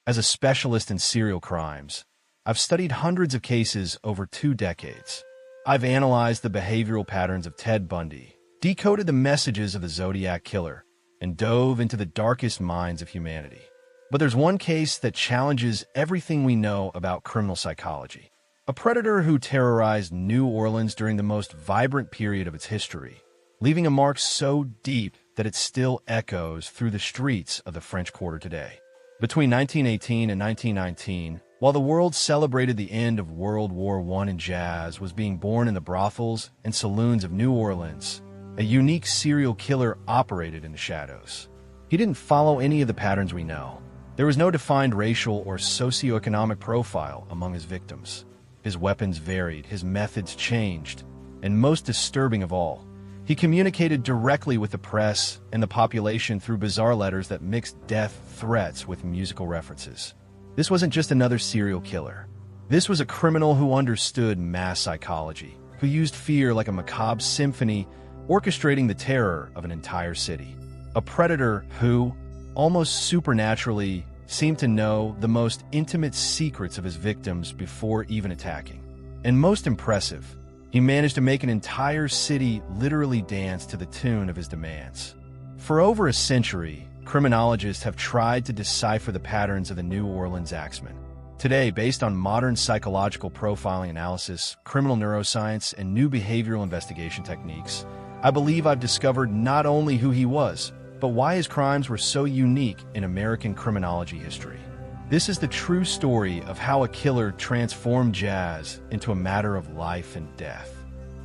As a specialist in serial crimes, I've studied hundreds of cases over 2 decades. I've analyzed the behavioral patterns of Ted Bundy, decoded the messages of the Zodiac Killer, and dove into the darkest minds of humanity. But there's one case that challenges everything we know about criminal psychology. A predator who terrorized New Orleans during the most vibrant period of its history, leaving a mark so deep that it still echoes through the streets of the French Quarter today. Between 1918 and 1919, while the world celebrated the end of World War I and jazz was being born in the brothels and saloons of New Orleans, a unique serial killer operated in the shadows. He didn't follow any of the patterns we know. There was no defined racial or socioeconomic profile among his victims. His weapons varied, his methods changed, and most disturbing of all, he communicated directly with the press and the population through bizarre letters that mixed death threats with musical references. This wasn't just another serial killer. This was a criminal who understood mass psychology, who used fear like a macabre symphony, orchestrating the terror of an entire city. A predator who, almost supernaturally, seemed to know the most intimate secrets of his victims before even attacking. And most impressive, he managed to make an entire city literally dance to the tune of his demands. For over a century, criminologists have tried to decipher the patterns of the New Orleans Axeman. Today, based on modern psychological profiling analysis, criminal neuroscience, and new behavioral investigation techniques, I believe I've discovered not only who he was, but why his crimes were so unique in American criminology history. This is the true story of how a killer transformed jazz into a matter of life and death.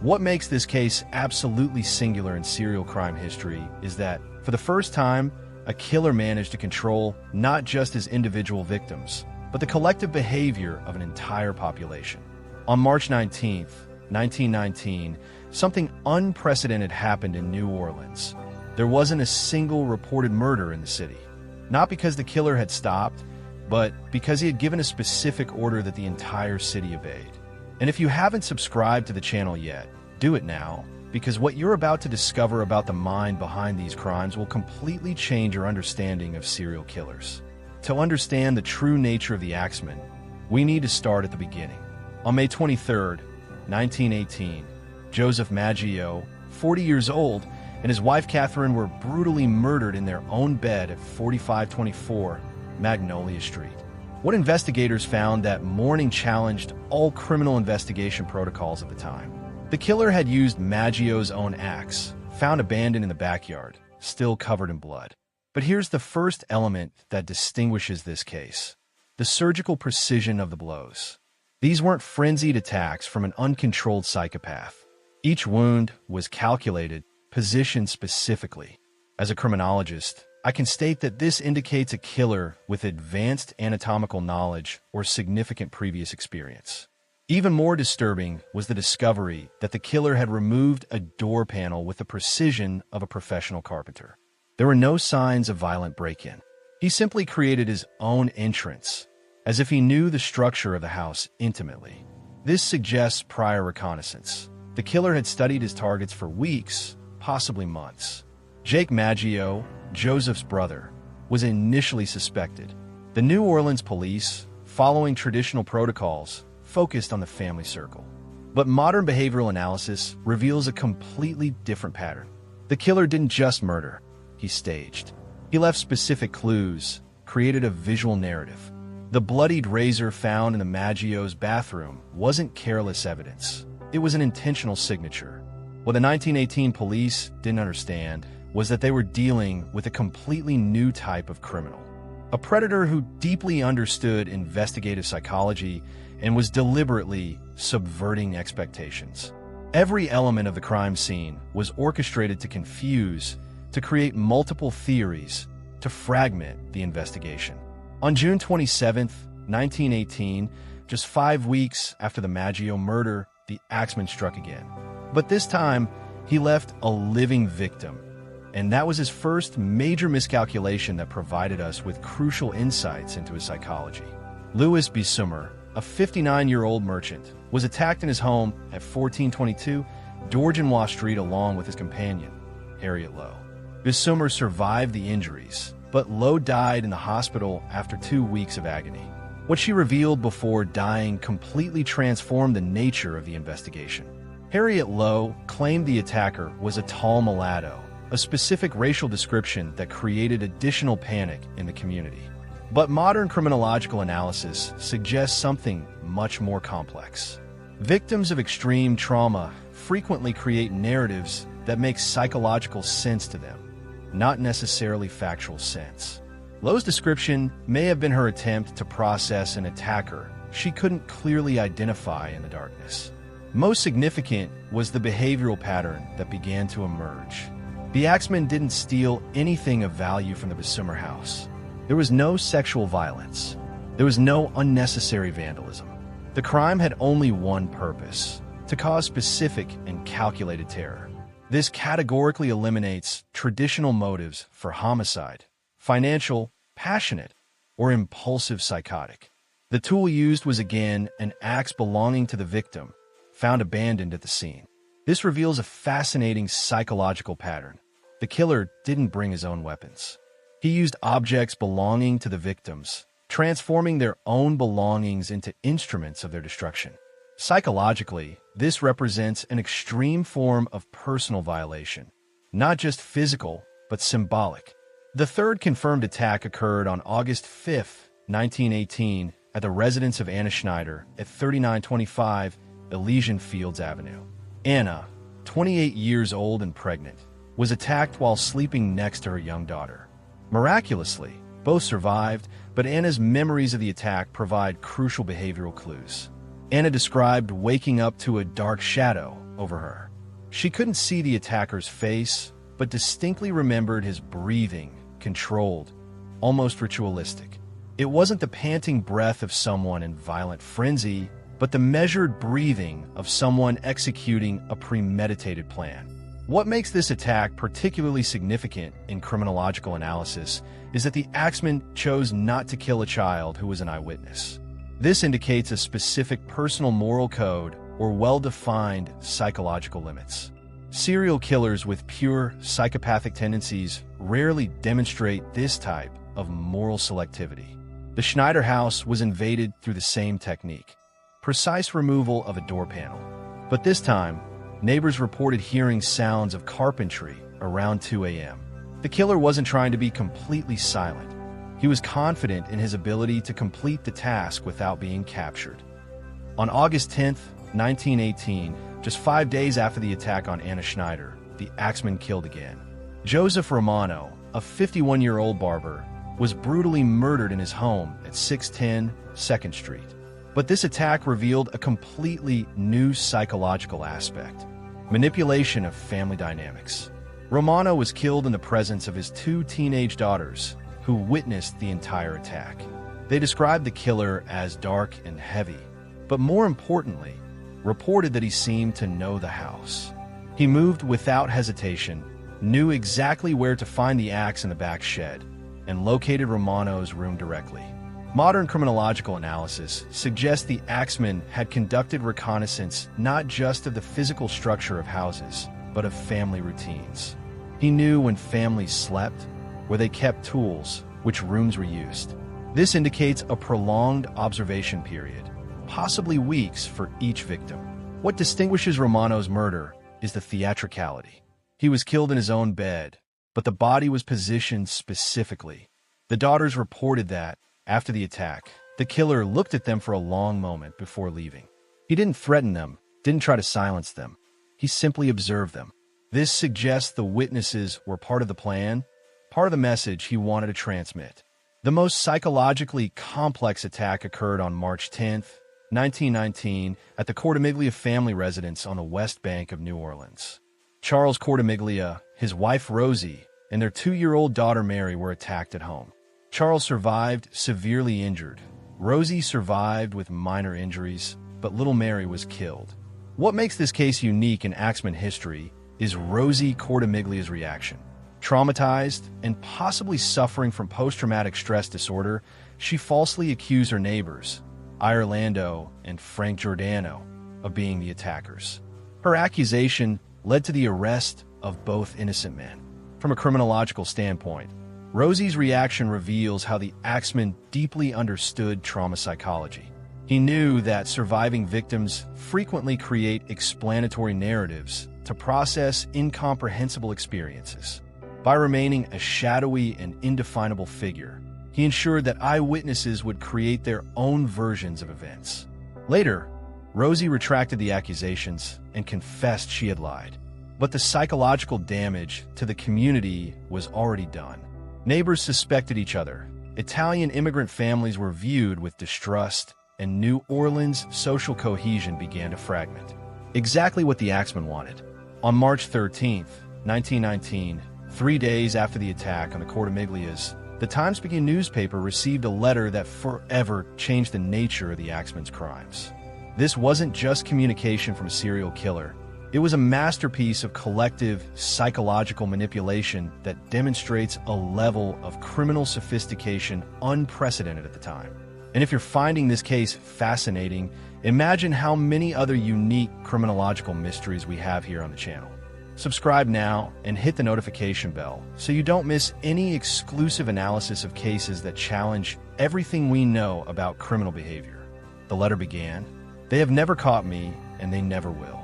What makes this case absolutely singular in serial crime history is that, for the first time, a killer managed to control not just his individual victims, but the collective behavior of an entire population. On March 19, 1919, something unprecedented happened in New Orleans. There wasn't a single reported murder in the city. Not because the killer had stopped, but because he had given a specific order that the entire city obeyed. And if you haven't subscribed to the channel yet, do it now, because what you're about to discover about the mind behind these crimes will completely change your understanding of serial killers. To understand the true nature of the Axeman, we need to start at the beginning. On May 23, 1918, Joseph Maggio, 40 years old, and his wife Catherine were brutally murdered in their own bed at 4524 Magnolia Street. What investigators found that morning challenged all criminal investigation protocols at the time. The killer had used Maggio's own axe, found abandoned in the backyard, still covered in blood. But here's the first element that distinguishes this case: the surgical precision of the blows. These weren't frenzied attacks from an uncontrolled psychopath. Each wound was calculated, positioned specifically. As a criminologist, I can state that this indicates a killer with advanced anatomical knowledge or significant previous experience. Even more disturbing was the discovery that the killer had removed a door panel with the precision of a professional carpenter. There were no signs of violent break-in. He simply created his own entrance, as if he knew the structure of the house intimately. This suggests prior reconnaissance. The killer had studied his targets for weeks, possibly months. Jake Maggio, Joseph's brother, was initially suspected. The New Orleans police, following traditional protocols, focused on the family circle. But modern behavioral analysis reveals a completely different pattern. The killer didn't just murder, he staged. He left specific clues, created a visual narrative. The bloodied razor found in the Maggio's bathroom wasn't careless evidence. It was an intentional signature. What the 1918 police didn't understand was that they were dealing with a completely new type of criminal. A predator who deeply understood investigative psychology and was deliberately subverting expectations. Every element of the crime scene was orchestrated to confuse, to create multiple theories, to fragment the investigation. On June 27, 1918, just 5 weeks after the Maggio murder, the Axeman struck again. But this time, he left a living victim. And that was his first major miscalculation that provided us with crucial insights into his psychology. Louis Bissumer, a 59-year-old merchant, was attacked in his home at 1422 Dorgenois Street along with his companion, Harriet Lowe. Bissumer survived the injuries, but Lowe died in the hospital after 2 weeks of agony. What she revealed before dying completely transformed the nature of the investigation. Harriet Lowe claimed the attacker was a tall mulatto, a specific racial description that created additional panic in the community. But modern criminological analysis suggests something much more complex. Victims of extreme trauma frequently create narratives that make psychological sense to them, not necessarily factual sense. Lowe's description may have been her attempt to process an attacker she couldn't clearly identify in the darkness. Most significant was the behavioral pattern that began to emerge. The Axeman didn't steal anything of value from the Bessumer house. There was no sexual violence. There was no unnecessary vandalism. The crime had only one purpose: to cause specific and calculated terror. This categorically eliminates traditional motives for homicide: financial, passionate, or impulsive psychotic. The tool used was again an axe belonging to the victim, found abandoned at the scene. This reveals a fascinating psychological pattern. The killer didn't bring his own weapons. He used objects belonging to the victims, transforming their own belongings into instruments of their destruction. Psychologically, this represents an extreme form of personal violation, not just physical, but symbolic. The third confirmed attack occurred on August 5, 1918, at the residence of Anna Schneider at 3925 Elysian Fields Avenue. Anna, 28 years old and pregnant, was attacked while sleeping next to her young daughter. Miraculously, both survived, but Anna's memories of the attack provide crucial behavioral clues. Anna described waking up to a dark shadow over her. She couldn't see the attacker's face, but distinctly remembered his breathing, controlled, almost ritualistic. It wasn't the panting breath of someone in violent frenzy, but the measured breathing of someone executing a premeditated plan. What makes this attack particularly significant in criminological analysis is that the Axeman chose not to kill a child who was an eyewitness. This indicates a specific personal moral code or well-defined psychological limits. Serial killers with pure psychopathic tendencies rarely demonstrate this type of moral selectivity. The Schneider house was invaded through the same technique: precise removal of a door panel. But this time, neighbors reported hearing sounds of carpentry around 2 a.m. The killer wasn't trying to be completely silent. He was confident in his ability to complete the task without being captured. On August 10, 1918, just 5 days after the attack on Anna Schneider, the Axeman killed again. Joseph Romano, a 51-year-old barber, was brutally murdered in his home at 610 2nd Street. But this attack revealed a completely new psychological aspect: manipulation of family dynamics. Romano was killed in the presence of his 2 teenage daughters, who witnessed the entire attack. They described the killer as dark and heavy, but more importantly, reported that he seemed to know the house. He moved without hesitation, knew exactly where to find the axe in the back shed, and located Romano's room directly. Modern criminological analysis suggests the Axeman had conducted reconnaissance not just of the physical structure of houses, but of family routines. He knew when families slept, where they kept tools, which rooms were used. This indicates a prolonged observation period, possibly weeks for each victim. What distinguishes Romano's murder is the theatricality. He was killed in his own bed, but the body was positioned specifically. The daughters reported that, after the attack, the killer looked at them for a long moment before leaving. He didn't threaten them, didn't try to silence them. He simply observed them. This suggests the witnesses were part of the plan, part of the message he wanted to transmit. The most psychologically complex attack occurred on March 10, 1919, at the Cortimiglia family residence on the West Bank of New Orleans. Charles Cortimiglia, his wife Rosie, and their 2-year-old daughter Mary were attacked at home. Charles survived severely injured. Rosie survived with minor injuries, but little Mary was killed. What makes this case unique in Axeman history is Rosie Cortimiglia's reaction. Traumatized and possibly suffering from post-traumatic stress disorder, she falsely accused her neighbors, Irlando and Frank Giordano, of being the attackers. Her accusation led to the arrest of both innocent men. From a criminological standpoint, Rosie's reaction reveals how the Axeman deeply understood trauma psychology. He knew that surviving victims frequently create explanatory narratives to process incomprehensible experiences. By remaining a shadowy and indefinable figure, he ensured that eyewitnesses would create their own versions of events. Later, Rosie retracted the accusations and confessed she had lied. But the psychological damage to the community was already done. Neighbors suspected each other. Italian immigrant families were viewed with distrust, and New Orleans' social cohesion began to fragment. Exactly what the Axeman wanted. On March 13, 1919, 3 days after the attack on the Cortimiglias, the Times-Picayune newspaper received a letter that forever changed the nature of the Axeman's crimes. This wasn't just communication from a serial killer. It was a masterpiece of collective psychological manipulation that demonstrates a level of criminal sophistication unprecedented at the time. And if you're finding this case fascinating, imagine how many other unique criminological mysteries we have here on the channel. Subscribe now and hit the notification bell so you don't miss any exclusive analysis of cases that challenge everything we know about criminal behavior. The letter began, "They have never caught me, and they never will.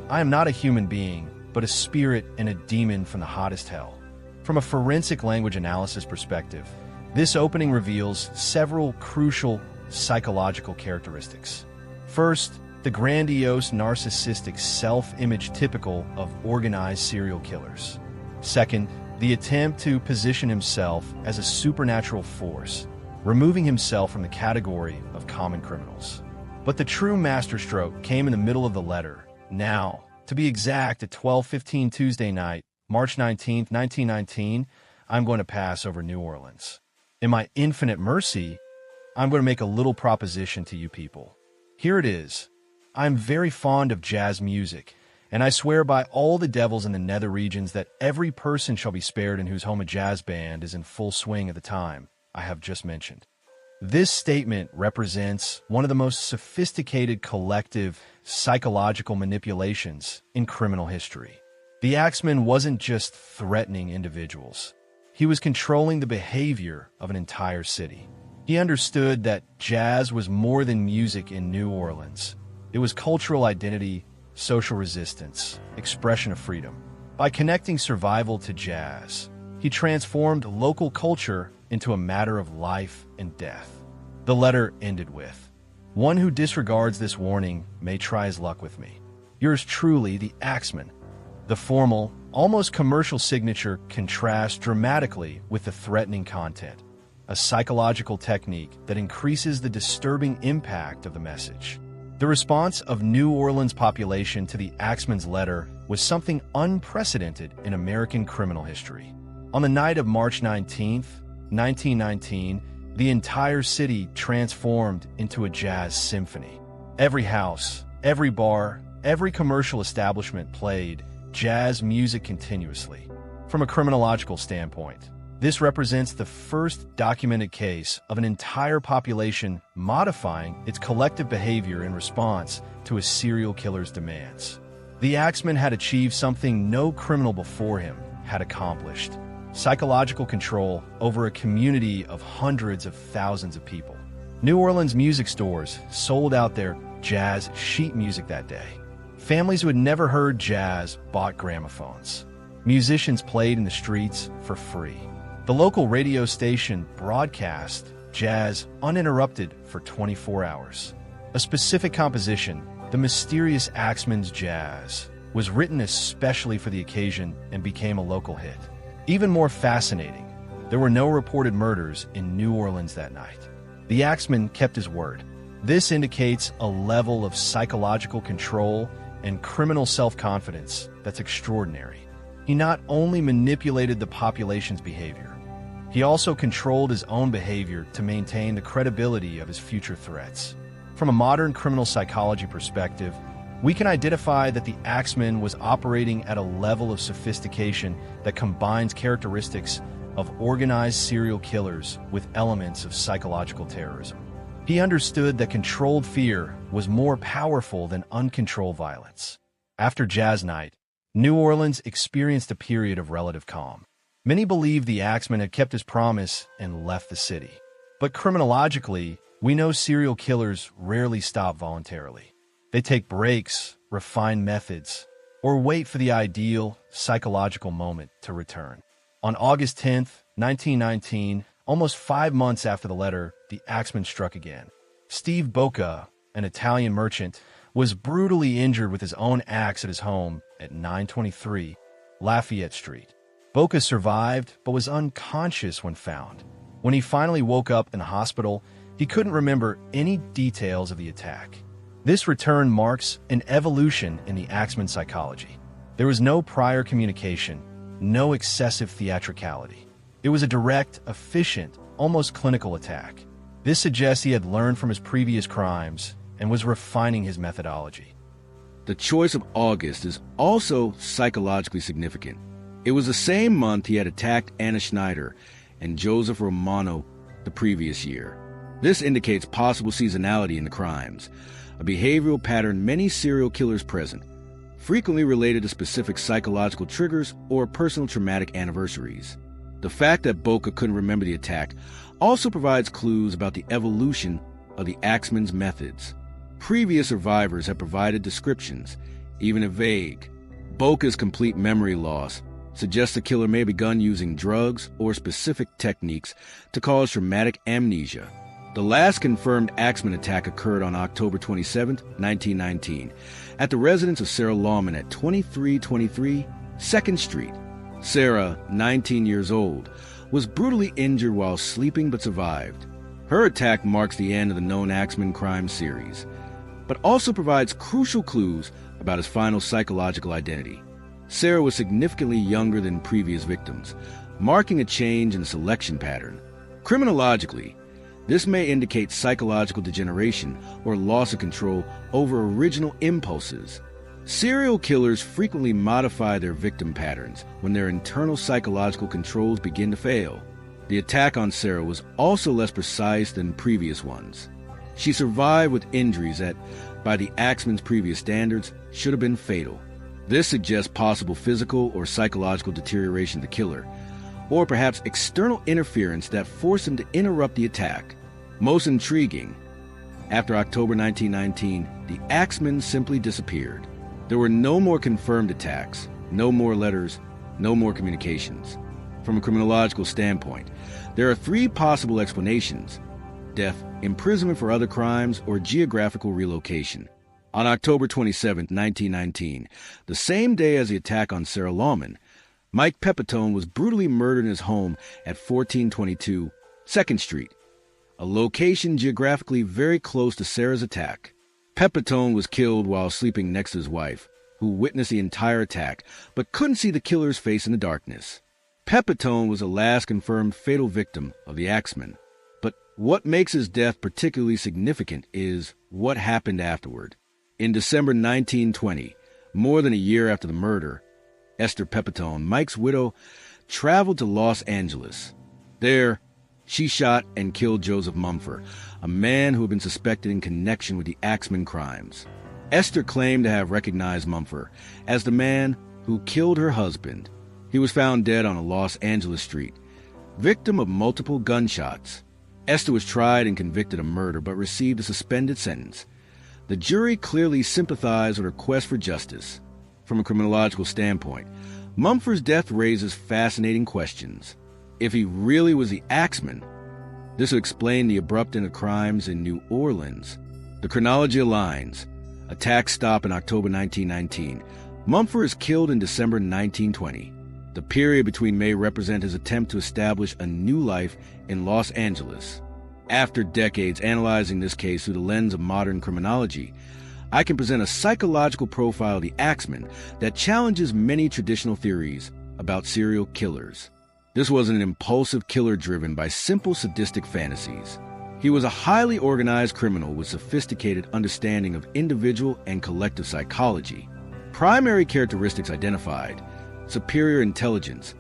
I am not a human being, but a spirit and a demon from the hottest hell." From a forensic language analysis perspective, this opening reveals several crucial psychological characteristics. First, the grandiose narcissistic self-image typical of organized serial killers. Second, the attempt to position himself as a supernatural force, removing himself from the category of common criminals. But the true masterstroke came in the middle of the letter. Now, to be exact, at 12:15 Tuesday night, March 19, 1919, I'm going to pass over New Orleans. In my infinite mercy, I'm going to make a little proposition to you people. Here it is. I'm very fond of jazz music, and I swear by all the devils in the nether regions that every person shall be spared in whose home a jazz band is in full swing at the time I have just mentioned. This statement represents one of the most sophisticated collective psychological manipulations in criminal history. The Axeman wasn't just threatening individuals. He was controlling the behavior of an entire city. He understood that jazz was more than music in New Orleans. It was cultural identity, social resistance, expression of freedom. By connecting survival to jazz, he transformed local culture into a matter of life and death. The letter ended with, "One who disregards this warning may try his luck with me. Yours truly, the Axeman." The formal, almost commercial signature contrasts dramatically with the threatening content, a psychological technique that increases the disturbing impact of the message. The response of New Orleans' population to the Axeman's letter was something unprecedented in American criminal history. On the night of March 19, 1919, the entire city transformed into a jazz symphony. Every house, every bar, every commercial establishment played jazz music continuously. From a criminological standpoint, this represents the first documented case of an entire population modifying its collective behavior in response to a serial killer's demands. The Axeman had achieved something no criminal before him had accomplished: psychological control over a community of hundreds of thousands of people. New Orleans music stores sold out their jazz sheet music that day. Families who had never heard jazz bought gramophones. Musicians played in the streets for free. The local radio station broadcast jazz uninterrupted for 24 hours. A specific composition, the mysterious Axeman's Jazz, was written especially for the occasion and became a local hit. Even more fascinating, there were no reported murders in New Orleans that night. The Axeman kept his word. This indicates a level of psychological control and criminal self-confidence that's extraordinary. He not only manipulated the population's behavior, he also controlled his own behavior to maintain the credibility of his future threats. From a modern criminal psychology perspective, we can identify that the Axeman was operating at a level of sophistication that combines characteristics of organized serial killers with elements of psychological terrorism. He understood that controlled fear was more powerful than uncontrolled violence. After Jazz Night, New Orleans experienced a period of relative calm. Many believe the Axeman had kept his promise and left the city. But criminologically, we know serial killers rarely stop voluntarily. They take breaks, refine methods, or wait for the ideal psychological moment to return. On August 10th, 1919, almost 5 months after the letter, the Axeman struck again. Steve Bocca, an Italian merchant, was brutally injured with his own axe at his home at 923 Lafayette Street. Bocca survived, but was unconscious when found. When he finally woke up in the hospital, he couldn't remember any details of the attack. This return marks an evolution in the Axeman psychology. There was no prior communication, no excessive theatricality. It was a direct, efficient, almost clinical attack. This suggests he had learned from his previous crimes and was refining his methodology. The choice of August is also psychologically significant. It was the same month he had attacked Anna Schneider and Joseph Romano the previous year. This indicates possible seasonality in the crimes, a behavioral pattern many serial killers present, frequently related to specific psychological triggers or personal traumatic anniversaries. The fact that Bocca couldn't remember the attack also provides clues about the evolution of the Axeman's methods. Previous survivors have provided descriptions, even if vague. Bocca's complete memory loss suggests the killer may have begun using drugs or specific techniques to cause traumatic amnesia. The last confirmed Axeman attack occurred on October 27, 1919, at the residence of Sarah Lawman at 2323 2nd Street. Sarah, 19 years old, was brutally injured while sleeping but survived. Her attack marks the end of the known Axeman crime series, but also provides crucial clues about his final psychological identity. Sarah was significantly younger than previous victims, marking a change in the selection pattern. Criminologically, this may indicate psychological degeneration or loss of control over original impulses. Serial killers frequently modify their victim patterns when their internal psychological controls begin to fail. The attack on Sarah was also less precise than previous ones. She survived with injuries that, by the Axeman's previous standards, should have been fatal. This suggests possible physical or psychological deterioration of the killer, or perhaps external interference that forced him to interrupt the attack. Most intriguing, after October 1919, the Axeman simply disappeared. There were no more confirmed attacks, no more letters, no more communications. From a criminological standpoint, there are 3 possible explanations: death, imprisonment for other crimes, or geographical relocation. On October 27, 1919, the same day as the attack on Sarah Lawman, Mike Pepitone was brutally murdered in his home at 1422 2nd Street, a location geographically very close to Sarah's attack. Pepitone was killed while sleeping next to his wife, who witnessed the entire attack but couldn't see the killer's face in the darkness. Pepitone was the last confirmed fatal victim of the Axeman. But what makes his death particularly significant is what happened afterward. In December 1920, more than a year after the murder, Esther Pepitone, Mike's widow, traveled to Los Angeles. There, she shot and killed Joseph Mumford, a man who had been suspected in connection with the Axeman crimes. Esther claimed to have recognized Mumford as the man who killed her husband. He was found dead on a Los Angeles street, victim of multiple gunshots. Esther was tried and convicted of murder but received a suspended sentence. The jury clearly sympathized with her quest for justice. From a criminological standpoint, Mumford's death raises fascinating questions. If he really was the Axeman, this would explain the abrupt end of crimes in New Orleans. The chronology aligns. Attacks stop in October 1919. Mumford is killed in December 1920. The period between may represent his attempt to establish a new life in Los Angeles. After decades analyzing this case through the lens of modern criminology, I can present a psychological profile of the Axeman that challenges many traditional theories about serial killers. This wasn't an impulsive killer driven by simple sadistic fantasies. He was a highly organized criminal with sophisticated understanding of individual and collective psychology. Primary characteristics identified: superior intelligence,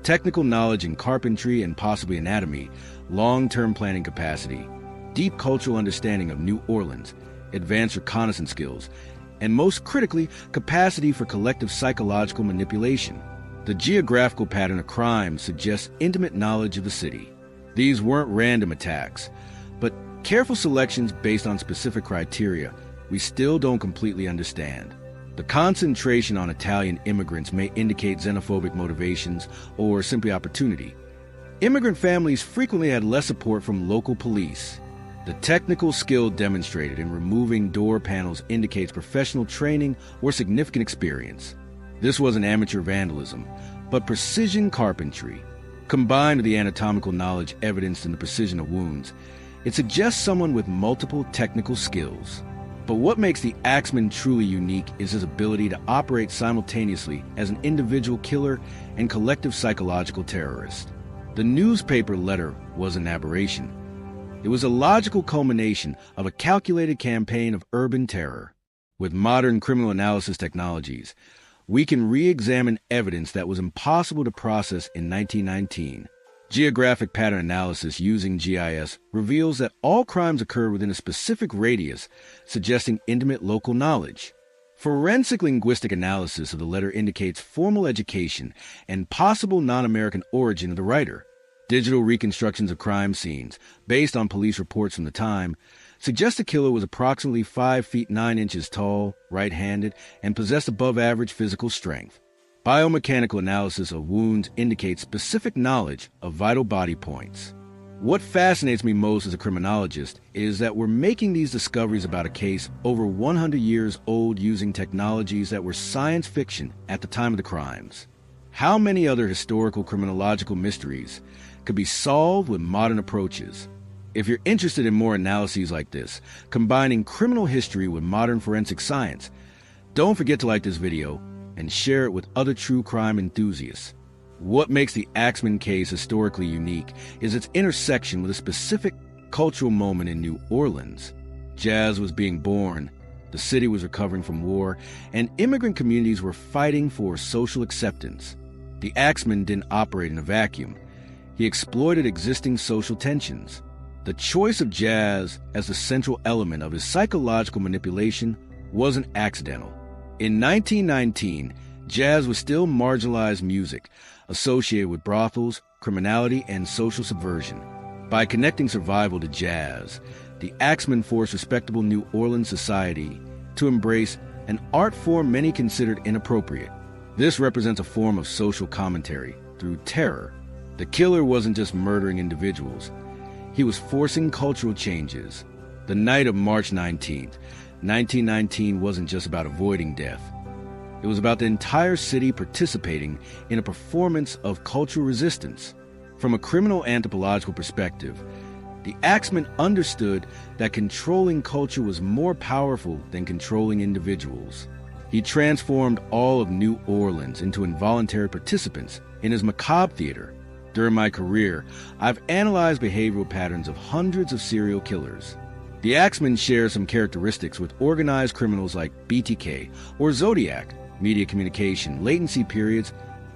technical knowledge in carpentry and possibly anatomy, long-term planning capacity, deep cultural understanding of New Orleans, advanced reconnaissance skills, and most critically, capacity for collective psychological manipulation. The geographical pattern of crime suggests intimate knowledge of the city. These weren't random attacks, but careful selections based on specific criteria we still don't completely understand. The concentration on Italian immigrants may indicate xenophobic motivations or simply opportunity. Immigrant families frequently had less support from local police. The technical skill demonstrated in removing door panels indicates professional training or significant experience. This wasn't amateur vandalism, but precision carpentry. Combined with the anatomical knowledge evidenced in the precision of wounds, it suggests someone with multiple technical skills. But what makes the Axeman truly unique is his ability to operate simultaneously as an individual killer and collective psychological terrorist. The newspaper letter was an aberration. It was a logical culmination of a calculated campaign of urban terror. With modern criminal analysis technologies, we can re-examine evidence that was impossible to process in 1919. Geographic pattern analysis using GIS reveals that all crimes occur within a specific radius, suggesting intimate local knowledge. Forensic linguistic analysis of the letter indicates formal education and possible non-American origin of the writer. Digital reconstructions of crime scenes, based on police reports from the time, suggest the killer was approximately 5 feet 9 inches tall, right-handed, and possessed above-average physical strength. Biomechanical analysis of wounds indicates specific knowledge of vital body points. What fascinates me most as a criminologist is that we're making these discoveries about a case over 100 years old using technologies that were science fiction at the time of the crimes. How many other historical criminological mysteries could be solved with modern approaches? If you're interested in more analyses like this, combining criminal history with modern forensic science, don't forget to like this video and share it with other true crime enthusiasts. What makes the Axeman case historically unique is its intersection with a specific cultural moment in New Orleans. Jazz was being born, the city was recovering from war, and immigrant communities were fighting for social acceptance. The Axeman didn't operate in a vacuum. He exploited existing social tensions. The choice of jazz as the central element of his psychological manipulation wasn't accidental. In 1919, jazz was still marginalized music, associated with brothels, criminality, and social subversion. By connecting survival to jazz, the Axeman forced respectable New Orleans society to embrace an art form many considered inappropriate. This represents a form of social commentary through terror. The killer wasn't just murdering individuals. He was forcing cultural changes. The night of March 19th, 1919 wasn't just about avoiding death. It was about the entire city participating in a performance of cultural resistance. From a criminal anthropological perspective, the Axeman understood that controlling culture was more powerful than controlling individuals. He transformed all of New Orleans into involuntary participants in his macabre theater. During my career, I've analyzed behavioral patterns of hundreds of serial killers. The Axeman shares some characteristics with organized criminals like BTK or Zodiac: media communication, latency periods,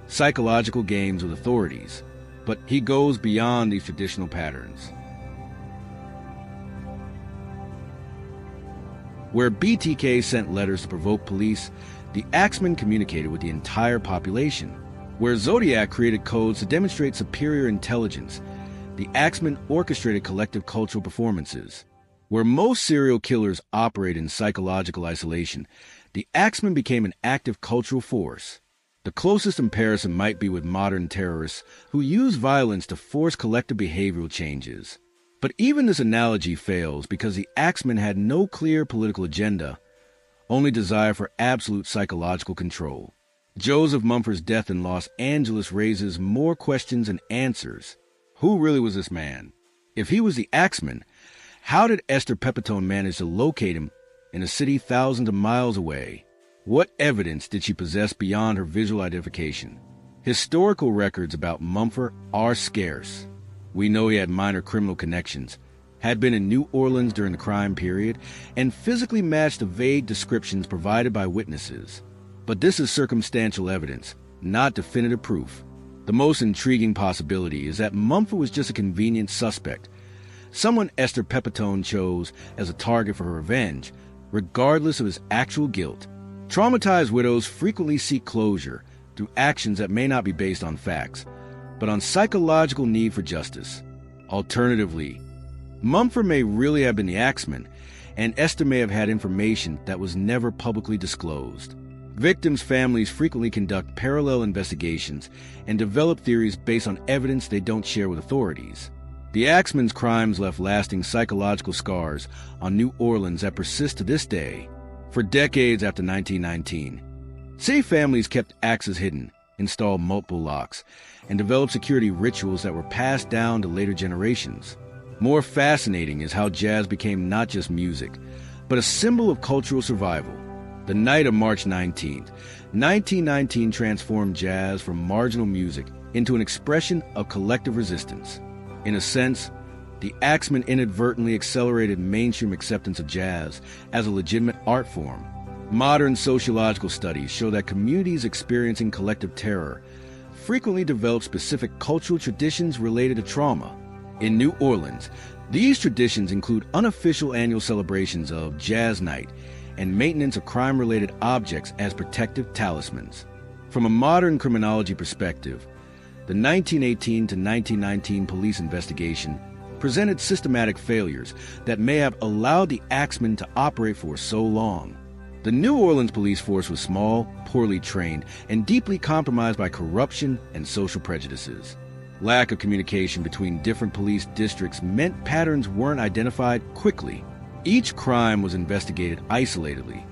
psychological games with authorities. But he goes beyond these traditional patterns. Where BTK sent letters to provoke police, the Axeman communicated with the entire population. Where Zodiac created codes to demonstrate superior intelligence, the Axeman orchestrated collective cultural performances. Where most serial killers operate in psychological isolation, the Axeman became an active cultural force. The closest comparison might be with modern terrorists who use violence to force collective behavioral changes. But even this analogy fails because the Axeman had no clear political agenda, only desire for absolute psychological control. Joseph Mumford's death in Los Angeles raises more questions than answers. Who really was this man? If he was the Axeman, how did Esther Pepitone manage to locate him in a city thousands of miles away? What evidence did she possess beyond her visual identification? Historical records about Mumford are scarce. We know he had minor criminal connections, had been in New Orleans during the crime period, and physically matched the vague descriptions provided by witnesses. But this is circumstantial evidence, not definitive proof. The most intriguing possibility is that Mumford was just a convenient suspect, someone Esther Pepitone chose as a target for her revenge, regardless of his actual guilt. Traumatized widows frequently seek closure through actions that may not be based on facts, but on psychological need for justice. Alternatively, Mumford may really have been the Axeman, and Esther may have had information that was never publicly disclosed. Victims' families frequently conduct parallel investigations and develop theories based on evidence they don't share with authorities. The Axeman's crimes left lasting psychological scars on New Orleans that persist to this day. For decades after 1919, city families kept axes hidden, installed multiple locks, and developed security rituals that were passed down to later generations. More fascinating is how jazz became not just music, but a symbol of cultural survival. The night of March 19th, 1919 transformed jazz from marginal music into an expression of collective resistance. In a sense, the Axeman inadvertently accelerated mainstream acceptance of jazz as a legitimate art form. Modern sociological studies show that communities experiencing collective terror frequently develop specific cultural traditions related to trauma. In New Orleans, these traditions include unofficial annual celebrations of Jazz Night and maintenance of crime-related objects as protective talismans. From a modern criminology perspective, the 1918 to 1919 police investigation presented systematic failures that may have allowed the Axeman to operate for so long. The New Orleans police force was small, poorly trained, and deeply compromised by corruption and social prejudices. Lack of communication between different police districts meant patterns weren't identified quickly. Each crime was investigated isolatedly,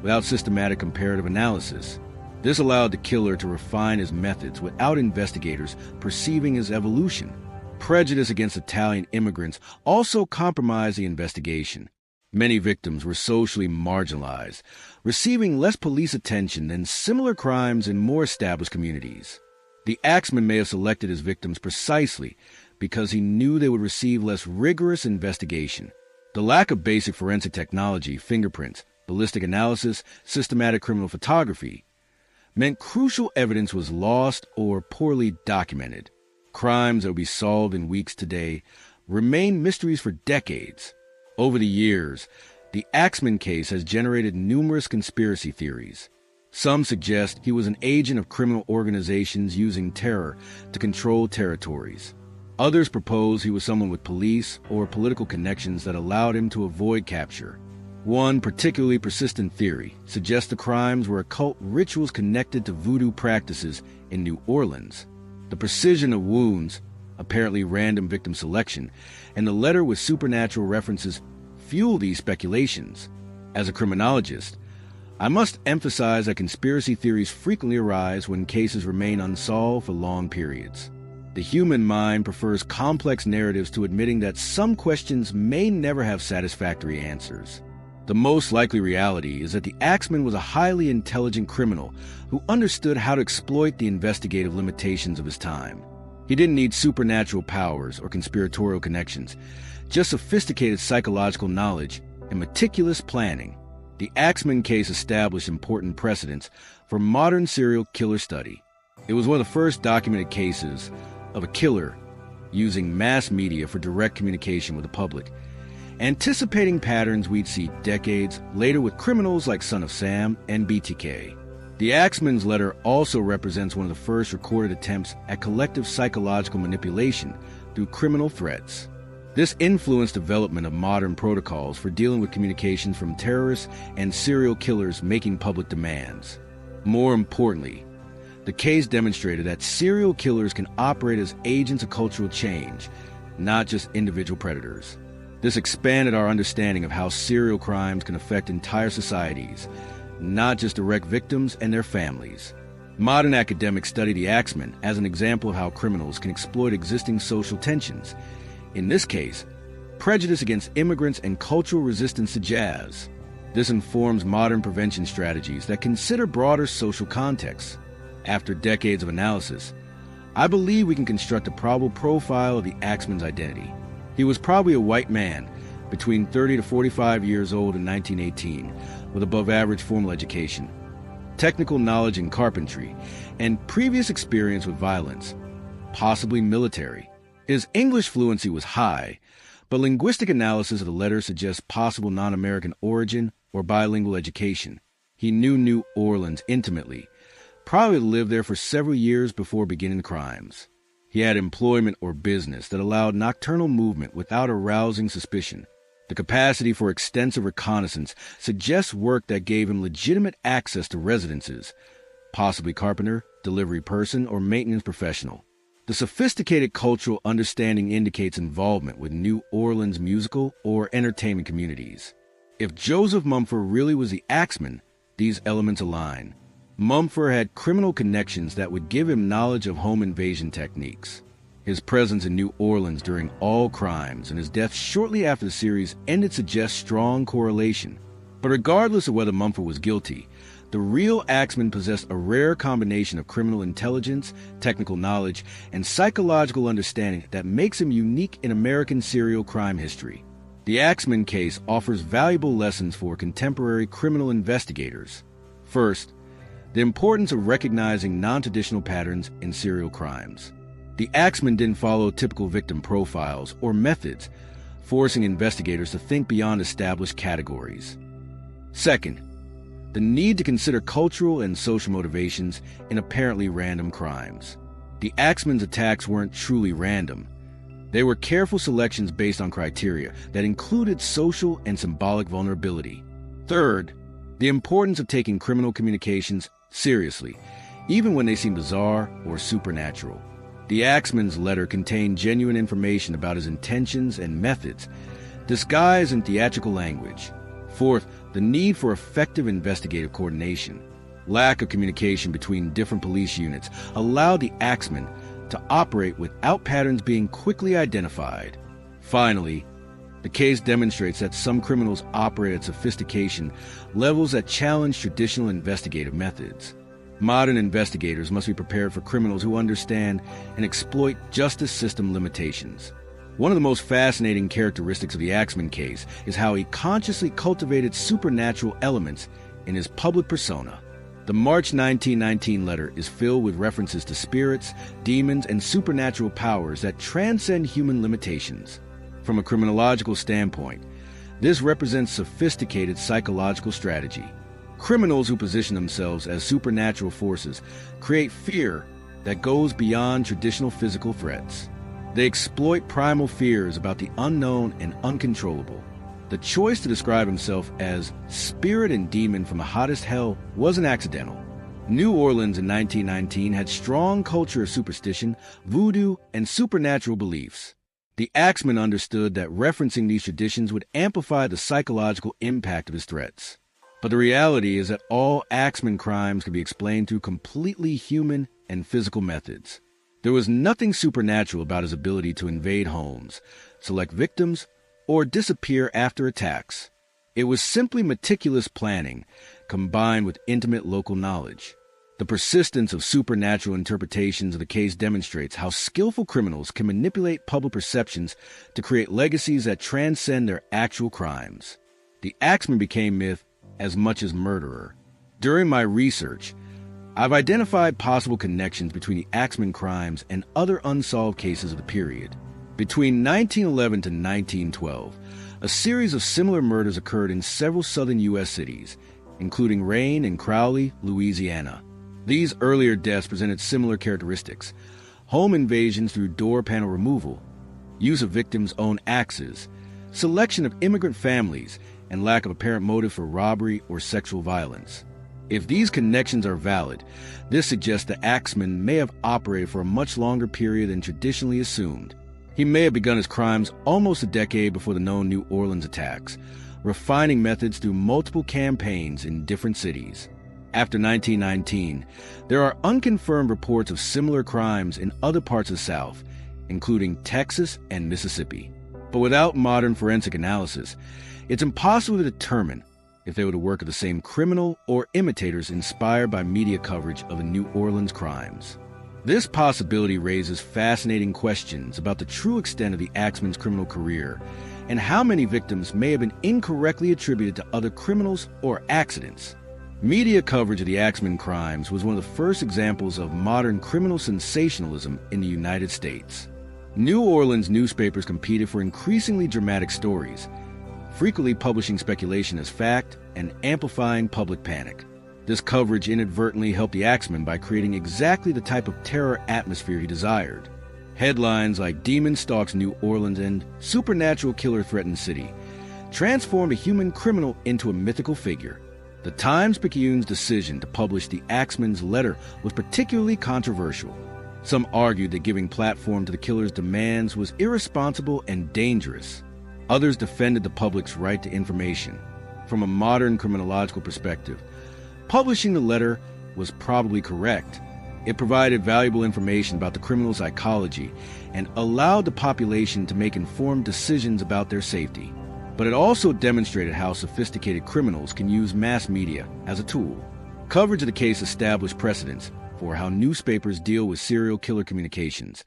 without systematic comparative analysis. This allowed the killer to refine his methods without investigators perceiving his evolution. Prejudice against Italian immigrants also compromised the investigation. Many victims were socially marginalized, receiving less police attention than similar crimes in more established communities. The Axeman may have selected his victims precisely because he knew they would receive less rigorous investigation. The lack of basic forensic technology, fingerprints, ballistic analysis, systematic criminal photography, meant crucial evidence was lost or poorly documented. Crimes that would be solved in weeks today remain mysteries for decades. Over the years, the Axeman case has generated numerous conspiracy theories. Some suggest he was an agent of criminal organizations using terror to control territories. Others propose he was someone with police or political connections that allowed him to avoid capture. One particularly persistent theory suggests the crimes were occult rituals connected to voodoo practices in New Orleans. The precision of wounds, apparently random victim selection, and the letter with supernatural references fuel these speculations. As a criminologist, I must emphasize that conspiracy theories frequently arise when cases remain unsolved for long periods. The human mind prefers complex narratives to admitting that some questions may never have satisfactory answers. The most likely reality is that the Axeman was a highly intelligent criminal who understood how to exploit the investigative limitations of his time. He didn't need supernatural powers or conspiratorial connections, just sophisticated psychological knowledge and meticulous planning. The Axeman case established important precedents for modern serial killer study. It was one of the first documented cases of a killer using mass media for direct communication with the public, anticipating patterns we'd see decades later with criminals like Son of Sam and BTK. The Axeman's letter also represents one of the first recorded attempts at collective psychological manipulation through criminal threats. This influenced development of modern protocols for dealing with communications from terrorists and serial killers making public demands. More importantly, the case demonstrated that serial killers can operate as agents of cultural change, not just individual predators. This expanded our understanding of how serial crimes can affect entire societies, not just direct victims and their families. Modern academics study the Axeman as an example of how criminals can exploit existing social tensions. In this case, prejudice against immigrants and cultural resistance to jazz. This informs modern prevention strategies that consider broader social contexts. After decades of analysis, I believe we can construct a probable profile of the Axeman's identity. He was probably a white man, between 30 to 45 years old in 1918, with above-average formal education, technical knowledge in carpentry, and previous experience with violence, possibly military. His English fluency was high, but linguistic analysis of the letter suggests possible non-American origin or bilingual education. He knew New Orleans intimately, probably lived there for several years before beginning the crimes. He had employment or business that allowed nocturnal movement without arousing suspicion. The capacity for extensive reconnaissance suggests work that gave him legitimate access to residences, possibly carpenter, delivery person, or maintenance professional. The sophisticated cultural understanding indicates involvement with New Orleans musical or entertainment communities. If Joseph Mumford really was the Axeman, these elements align. Mumford had criminal connections that would give him knowledge of home invasion techniques. His presence in New Orleans during all crimes and his death shortly after the series ended suggest strong correlation. But regardless of whether Mumford was guilty, the real Axeman possessed a rare combination of criminal intelligence, technical knowledge, and psychological understanding that makes him unique in American serial crime history. The Axeman case offers valuable lessons for contemporary criminal investigators. First, the importance of recognizing non-traditional patterns in serial crimes. The Axeman didn't follow typical victim profiles or methods, forcing investigators to think beyond established categories. Second, the need to consider cultural and social motivations in apparently random crimes. The Axeman's attacks weren't truly random. They were careful selections based on criteria that included social and symbolic vulnerability. Third, the importance of taking criminal communications seriously, even when they seem bizarre or supernatural. The Axeman's letter contained genuine information about his intentions and methods, disguised in theatrical language. Fourth, the need for effective investigative coordination. Lack of communication between different police units allowed the Axeman to operate without patterns being quickly identified. Finally, the case demonstrates that some criminals operate at sophistication levels that challenge traditional investigative methods. Modern investigators must be prepared for criminals who understand and exploit justice system limitations. One of the most fascinating characteristics of the Axeman case is how he consciously cultivated supernatural elements in his public persona. The March 1919 letter is filled with references to spirits, demons, and supernatural powers that transcend human limitations. From a criminological standpoint, this represents sophisticated psychological strategy. Criminals who position themselves as supernatural forces create fear that goes beyond traditional physical threats. They exploit primal fears about the unknown and uncontrollable. The choice to describe himself as spirit and demon from the hottest hell wasn't accidental. New Orleans in 1919 had strong culture of superstition, voodoo, and supernatural beliefs. The Axeman understood that referencing these traditions would amplify the psychological impact of his threats. But the reality is that all Axeman crimes can be explained through completely human and physical methods. There was nothing supernatural about his ability to invade homes, select victims, or disappear after attacks. It was simply meticulous planning, combined with intimate local knowledge. The persistence of supernatural interpretations of the case demonstrates how skillful criminals can manipulate public perceptions to create legacies that transcend their actual crimes. The Axeman became myth as much as murderer. During my research, I've identified possible connections between the Axeman crimes and other unsolved cases of the period. Between 1911 to 1912, a series of similar murders occurred in several southern U.S. cities, including Rayne and Crowley, Louisiana. These earlier deaths presented similar characteristics: home invasions through door panel removal, use of victims' own axes, selection of immigrant families, and lack of apparent motive for robbery or sexual violence. If these connections are valid, this suggests the Axeman may have operated for a much longer period than traditionally assumed. He may have begun his crimes almost a decade before the known New Orleans attacks, refining methods through multiple campaigns in different cities. After 1919, there are unconfirmed reports of similar crimes in other parts of the South, including Texas and Mississippi. But without modern forensic analysis, it's impossible to determine if they were the work of the same criminal or imitators inspired by media coverage of the New Orleans crimes. This possibility raises fascinating questions about the true extent of the Axeman's criminal career and how many victims may have been incorrectly attributed to other criminals or accidents. Media coverage of the Axeman crimes was one of the first examples of modern criminal sensationalism in the United States. New Orleans newspapers competed for increasingly dramatic stories, frequently publishing speculation as fact and amplifying public panic. This coverage inadvertently helped the Axeman by creating exactly the type of terror atmosphere he desired. Headlines like "Demon Stalks New Orleans" and "Supernatural Killer Threatens City" transformed a human criminal into a mythical figure. The Times-Picayune's decision to publish the Axeman's letter was particularly controversial. Some argued that giving platform to the killer's demands was irresponsible and dangerous. Others defended the public's right to information. From a modern criminological perspective, publishing the letter was probably correct. It provided valuable information about the criminal's psychology and allowed the population to make informed decisions about their safety. But it also demonstrated how sophisticated criminals can use mass media as a tool. Coverage of the case established precedents for how newspapers deal with serial killer communications,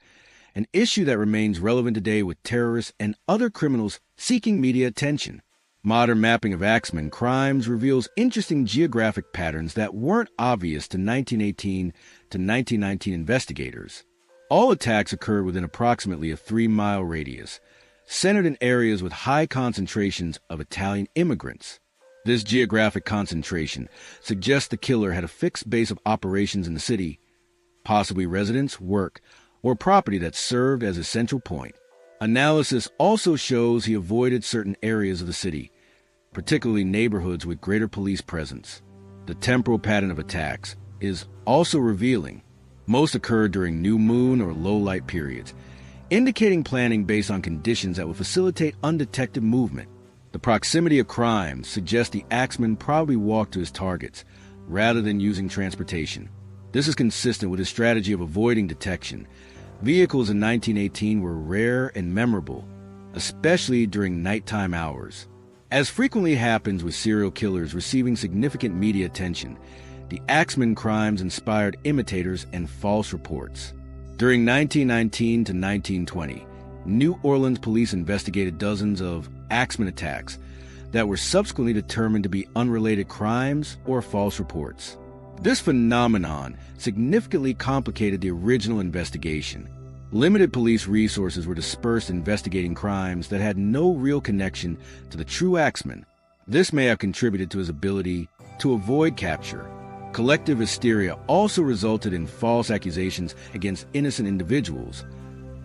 an issue that remains relevant today with terrorists and other criminals seeking media attention. Modern mapping of Axeman crimes reveals interesting geographic patterns that weren't obvious to 1918 to 1919 investigators. All attacks occurred within approximately a 3-mile radius, centered in areas with high concentrations of Italian immigrants. This geographic concentration suggests the killer had a fixed base of operations in the city, possibly residence, work, or property that served as a central point. Analysis also shows he avoided certain areas of the city, particularly neighborhoods with greater police presence. The temporal pattern of attacks is also revealing. Most occurred during new moon or low light periods, indicating planning based on conditions that will facilitate undetected movement. The proximity of crimes suggests the Axeman probably walked to his targets rather than using transportation. This is consistent with his strategy of avoiding detection. Vehicles in 1918 were rare and memorable, especially during nighttime hours. As frequently happens with serial killers receiving significant media attention, the Axeman crimes inspired imitators and false reports. During 1919 to 1920, New Orleans police investigated dozens of Axeman attacks that were subsequently determined to be unrelated crimes or false reports. This phenomenon significantly complicated the original investigation. Limited police resources were dispersed investigating crimes that had no real connection to the true Axeman. This may have contributed to his ability to avoid capture. Collective hysteria also resulted in false accusations against innocent individuals,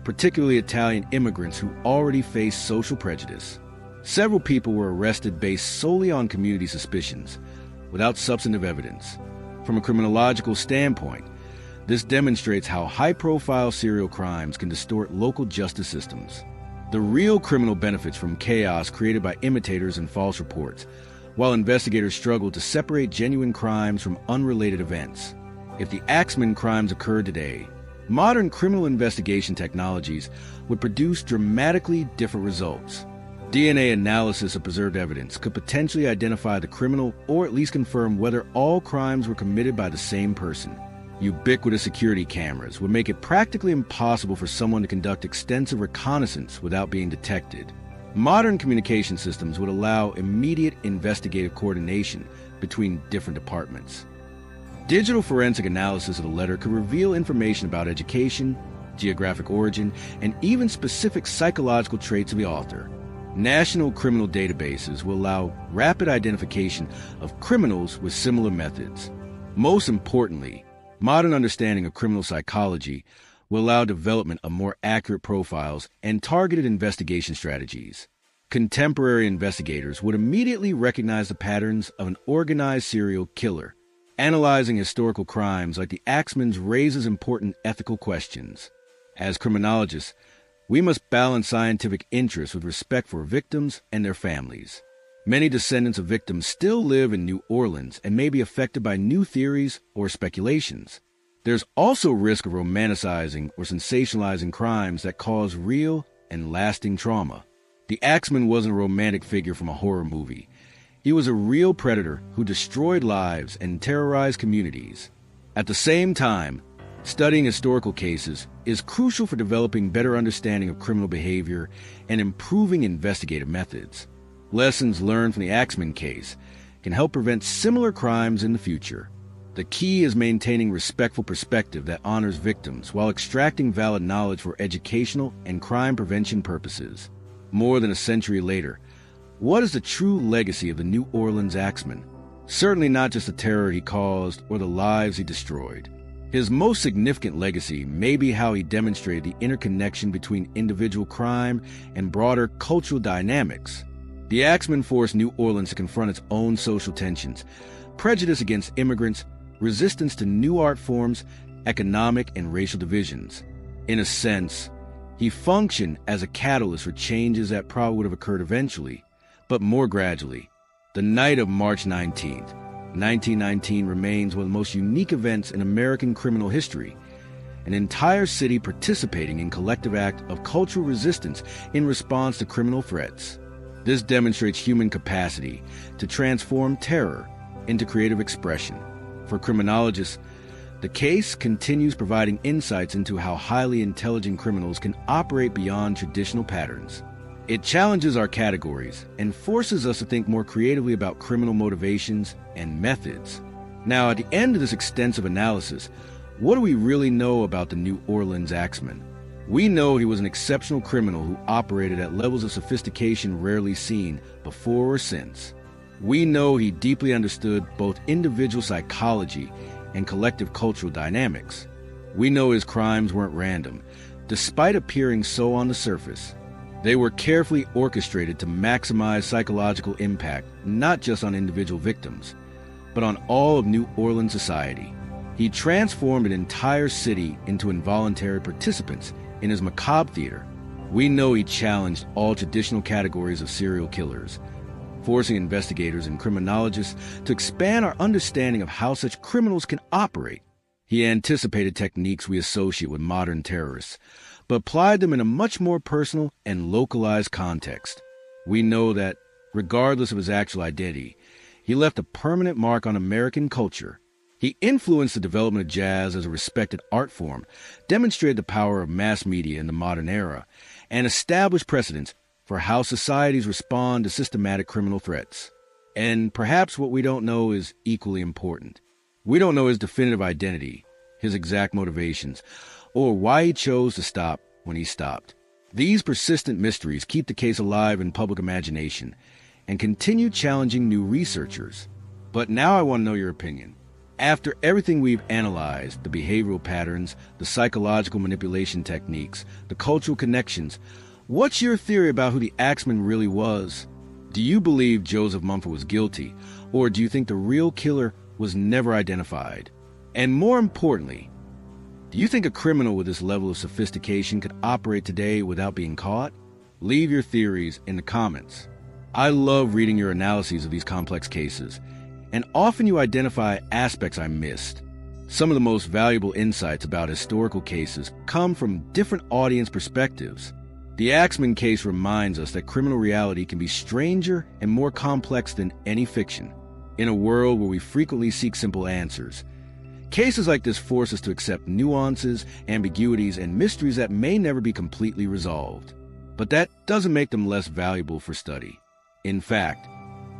particularly Italian immigrants who already faced social prejudice. Several people were arrested based solely on community suspicions, without substantive evidence. From a criminological standpoint, this demonstrates how high-profile serial crimes can distort local justice systems. The real criminal benefits from chaos created by imitators and false reports, while investigators struggle to separate genuine crimes from unrelated events. If the Axeman crimes occurred today, modern criminal investigation technologies would produce dramatically different results. DNA analysis of preserved evidence could potentially identify the criminal or at least confirm whether all crimes were committed by the same person. Ubiquitous security cameras would make it practically impossible for someone to conduct extensive reconnaissance without being detected. Modern communication systems would allow immediate investigative coordination between different departments. Digital forensic analysis of the letter could reveal information about education, geographic origin, and even specific psychological traits of the author. National criminal databases will allow rapid identification of criminals with similar methods. Most importantly, modern understanding of criminal psychology will allow development of more accurate profiles and targeted investigation strategies. Contemporary investigators would immediately recognize the patterns of an organized serial killer. Analyzing historical crimes like the Axeman's raises important ethical questions. As criminologists, we must balance scientific interests with respect for victims and their families. Many descendants of victims still live in New Orleans and may be affected by new theories or speculations. There's also risk of romanticizing or sensationalizing crimes that cause real and lasting trauma. The Axeman wasn't a romantic figure from a horror movie. He was a real predator who destroyed lives and terrorized communities. At the same time, studying historical cases is crucial for developing better understanding of criminal behavior and improving investigative methods. Lessons learned from the Axeman case can help prevent similar crimes in the future. The key is maintaining respectful perspective that honors victims while extracting valid knowledge for educational and crime prevention purposes. More than a century later, what is the true legacy of the New Orleans Axeman? Certainly not just the terror he caused or the lives he destroyed. His most significant legacy may be how he demonstrated the interconnection between individual crime and broader cultural dynamics. The Axeman forced New Orleans to confront its own social tensions, prejudice against immigrants, resistance to new art forms, economic and racial divisions. In a sense, he functioned as a catalyst for changes that probably would have occurred eventually, but more gradually. The night of March 19th, 1919 remains one of the most unique events in American criminal history. An entire city participating in collective act of cultural resistance in response to criminal threats. This demonstrates human capacity to transform terror into creative expression. For criminologists, the case continues providing insights into how highly intelligent criminals can operate beyond traditional patterns. It challenges our categories and forces us to think more creatively about criminal motivations and methods. Now, at the end of this extensive analysis, what do we really know about the New Orleans Axeman? We know he was an exceptional criminal who operated at levels of sophistication rarely seen before or since. We know he deeply understood both individual psychology and collective cultural dynamics. We know his crimes weren't random, despite appearing so on the surface. They were carefully orchestrated to maximize psychological impact, not just on individual victims, but on all of New Orleans society. He transformed an entire city into involuntary participants in his macabre theater. We know he challenged all traditional categories of serial killers, forcing investigators and criminologists to expand our understanding of how such criminals can operate. He anticipated techniques we associate with modern terrorists, but applied them in a much more personal and localized context. We know that, regardless of his actual identity, he left a permanent mark on American culture. He influenced the development of jazz as a respected art form, demonstrated the power of mass media in the modern era, and established precedents for how societies respond to systematic criminal threats. And perhaps what we don't know is equally important. We don't know his definitive identity, his exact motivations, or why he chose to stop when he stopped. These persistent mysteries keep the case alive in public imagination and continue challenging new researchers. But now I want to know your opinion. After everything we've analyzed, the behavioral patterns, the psychological manipulation techniques, the cultural connections, what's your theory about who the Axeman really was? Do you believe Joseph Mumford was guilty, or do you think the real killer was never identified? And more importantly, do you think a criminal with this level of sophistication could operate today without being caught? Leave your theories in the comments. I love reading your analyses of these complex cases, and often you identify aspects I missed. Some of the most valuable insights about historical cases come from different audience perspectives. The Axeman case reminds us that criminal reality can be stranger and more complex than any fiction. In a world where we frequently seek simple answers, cases like this force us to accept nuances, ambiguities, and mysteries that may never be completely resolved. But that doesn't make them less valuable for study. In fact,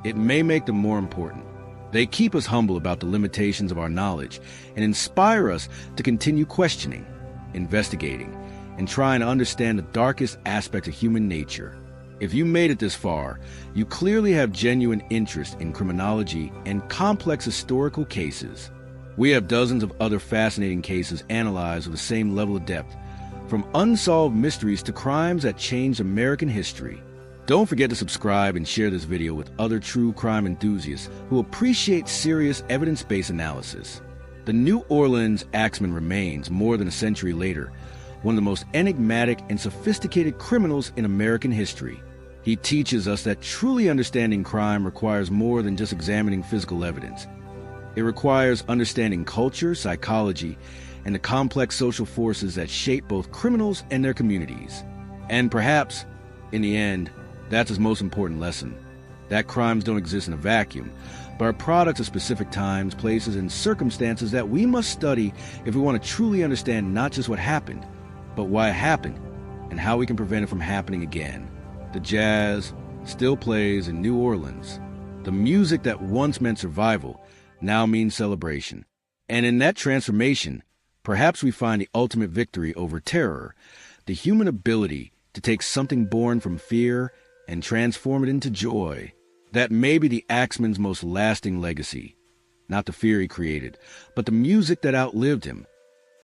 it may make them more important. They keep us humble about the limitations of our knowledge and inspire us to continue questioning, investigating, and trying to understand the darkest aspects of human nature. If you made it this far, you clearly have genuine interest in criminology and complex historical cases. We have dozens of other fascinating cases analyzed with the same level of depth, from unsolved mysteries to crimes that changed American history. Don't forget to subscribe and share this video with other true crime enthusiasts who appreciate serious evidence-based analysis. The New Orleans Axeman remains, more than a century later, one of the most enigmatic and sophisticated criminals in American history. He teaches us that truly understanding crime requires more than just examining physical evidence. It requires understanding culture, psychology, and the complex social forces that shape both criminals and their communities. And perhaps, in the end, that's his most important lesson. That crimes don't exist in a vacuum, but are products of specific times, places, and circumstances that we must study if we want to truly understand not just what happened, but why it happened, and how we can prevent it from happening again. The jazz still plays in New Orleans. The music that once meant survival now means celebration. And in that transformation, perhaps we find the ultimate victory over terror, the human ability to take something born from fear and transform it into joy. That may be the Axeman's most lasting legacy. Not the fear he created, but the music that outlived him.